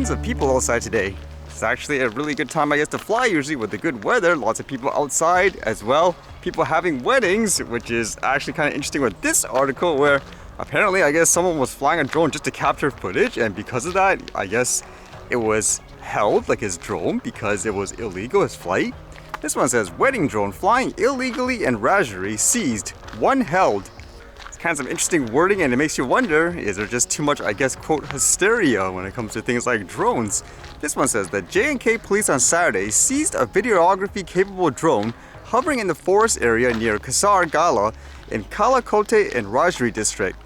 tons of people outside today. It's actually a really good time, I guess, to fly usually with the good weather. Lots of people outside as well. People having weddings, which is actually kind of interesting with this article where apparently, I guess, someone was flying a drone just to capture footage, and because of that, I guess it was held, like his drone, because it was illegal, his flight. This one says, wedding drone flying illegally in Rajari seized, one held. It's kind of some interesting wording, and it makes you wonder, is there just too much, I guess, quote, hysteria when it comes to things like drones? This one says that J&K police on Saturday seized a videography-capable drone hovering in the forest area near Kasar Gala in Kalakote in Rajri district.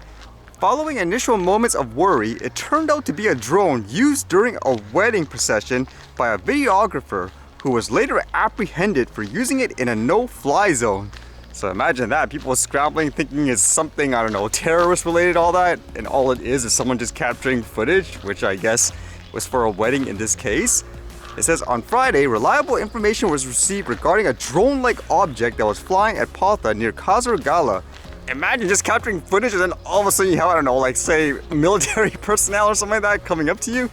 Following initial moments of worry, it turned out to be a drone used during a wedding procession by a videographer who was later apprehended for using it in a no-fly zone. So imagine that, people scrambling thinking it's something, I don't know, terrorist related, all that, and all it is someone just capturing footage, which I guess was for a wedding in this case. It says, on Friday, reliable information was received regarding a drone-like object that was flying at Patha near Kasar Gala. Imagine just capturing footage and then all of a sudden you have, I don't know, like say military personnel or something like that coming up to you.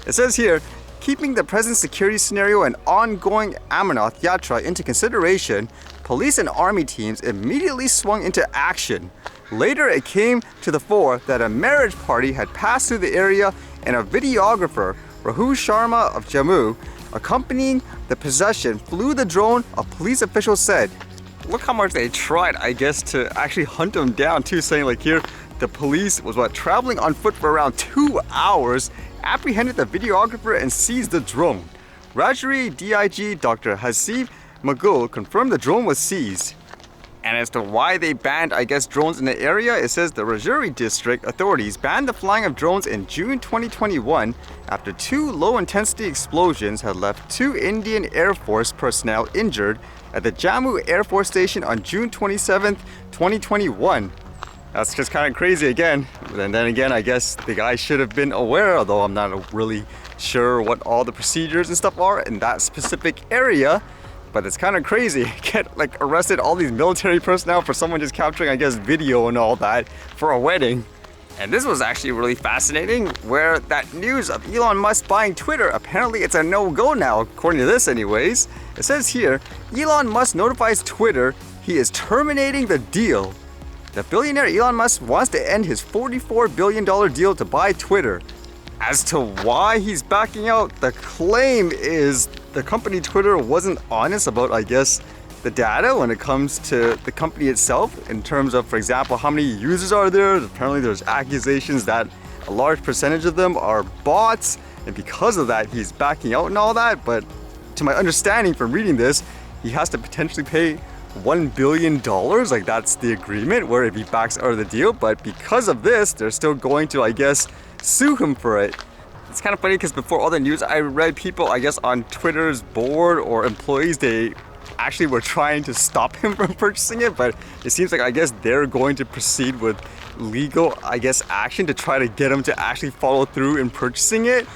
It says here, keeping the present security scenario and ongoing Amarnath Yatra into consideration, police and army teams immediately swung into action. Later it came to the fore that a marriage party had passed through the area and a videographer, Rahul Sharma of Jammu, accompanying the procession, flew the drone, a police official said. Look how much they tried, I guess, to actually hunt him down too, saying like here, the police was traveling on foot for around 2 hours, apprehended the videographer and seized the drone. Rajari DIG Dr. Hasib Magul confirmed the drone was seized. And as to why they banned, I guess, drones in the area, it says the Rajari district authorities banned the flying of drones in June 2021 after 2 low-intensity explosions had left 2 Indian Air Force personnel injured at the Jammu Air Force Station on June 27, 2021. That's just kind of crazy again. And then again, I guess the guy should have been aware, although I'm not really sure what all the procedures and stuff are in that specific area. But it's kind of crazy. Get like arrested all these military personnel for someone just capturing, I guess, video and all that for a wedding. And this was actually really fascinating, where that news of Elon Musk buying Twitter, apparently it's a no-go now, according to this anyways. It says here, Elon Musk notifies Twitter he is terminating the deal. The billionaire Elon Musk wants to end his $44 billion deal to buy Twitter. As to why he's backing out, the claim is the company Twitter wasn't honest about, I guess, the data when it comes to the company itself in terms of, for example, how many users are there. Apparently there's accusations that a large percentage of them are bots, and because of that he's backing out and all that. But to my understanding from reading this, he has to potentially pay $1 billion, like that's the agreement, where if he backs out of the deal. But because of this, they're still going to, I guess, sue him for it. It's kind of funny because before all the news, I read people, I guess, on Twitter's board or employees, they actually were trying to stop him from purchasing it, but it seems like, I guess, they're going to proceed with legal, I guess, action to try to get him to actually follow through in purchasing it.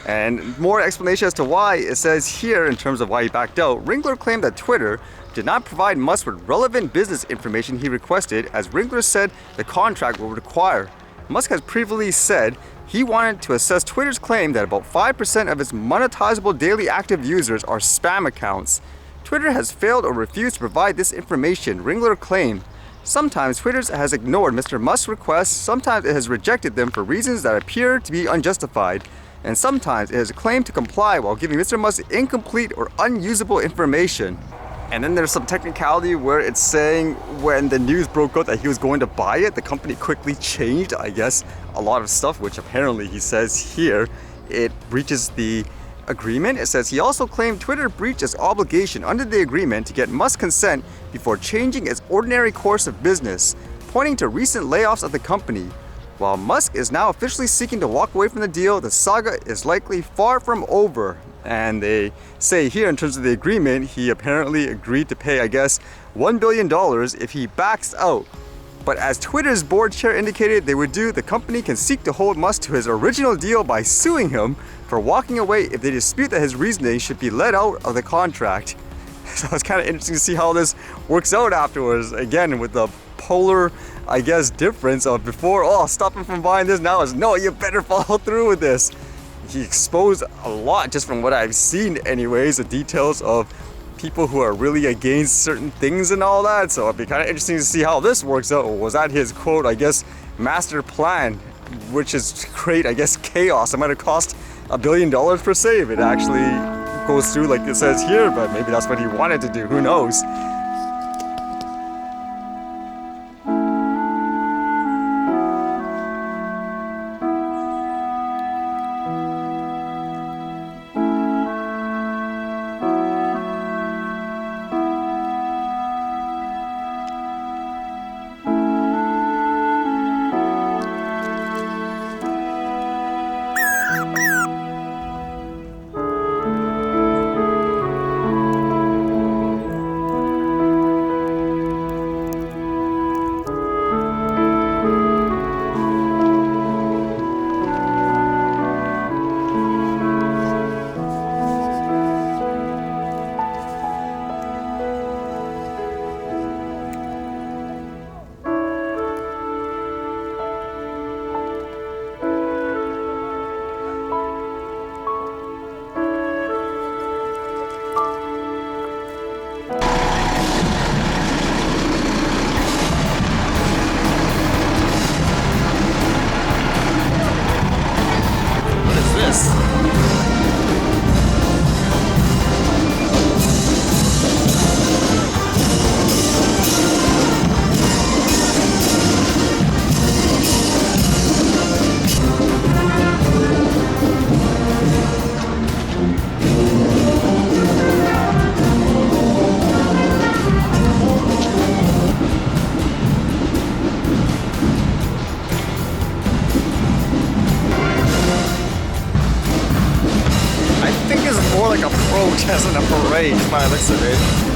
And more explanation as to why, it says here, in terms of why he backed out, Ringler claimed that Twitter did not provide Musk with relevant business information he requested, as Ringler said the contract will require. Musk has previously said he wanted to assess Twitter's claim that about 5% of its monetizable daily active users are spam accounts. Twitter has failed or refused to provide this information, Ringler claimed. Sometimes Twitter has ignored Mr. Musk's requests, sometimes it has rejected them for reasons that appear to be unjustified, and sometimes it has claimed to comply while giving Mr. Musk incomplete or unusable information. And then there's some technicality where it's saying when the news broke out that he was going to buy it, the company quickly changed, I guess, a lot of stuff, which apparently he says here, it breaches the agreement. It says he also claimed Twitter breached its obligation under the agreement to get Musk's consent before changing its ordinary course of business, pointing to recent layoffs at the company. While Musk is now officially seeking to walk away from the deal, the saga is likely far from over. And they say here, in terms of the agreement, he apparently agreed to pay, I guess, $1 billion if he backs out. But as Twitter's board chair indicated they would do, the company can seek to hold Musk to his original deal by suing him for walking away if they dispute that his reasoning should be let out of the contract. So it's kind of interesting to see how this works out afterwards. Again, with the polar, I guess, difference of before, oh, stop him from buying this, now is, no, you better follow through with this. he exposed a lot, just from what I've seen anyways, the details of people who are really against certain things and all that. So it'd be kind of interesting to see how this works out. Was that his quote, I guess, master plan, which is to create, I guess, chaos? It might have cost $1 billion per se if it actually goes through like it says here, but maybe that's what he wanted to do, who knows. More like a protest and a parade by the looks of it.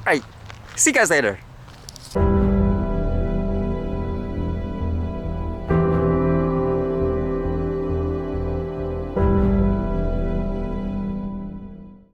Alright, see you guys later.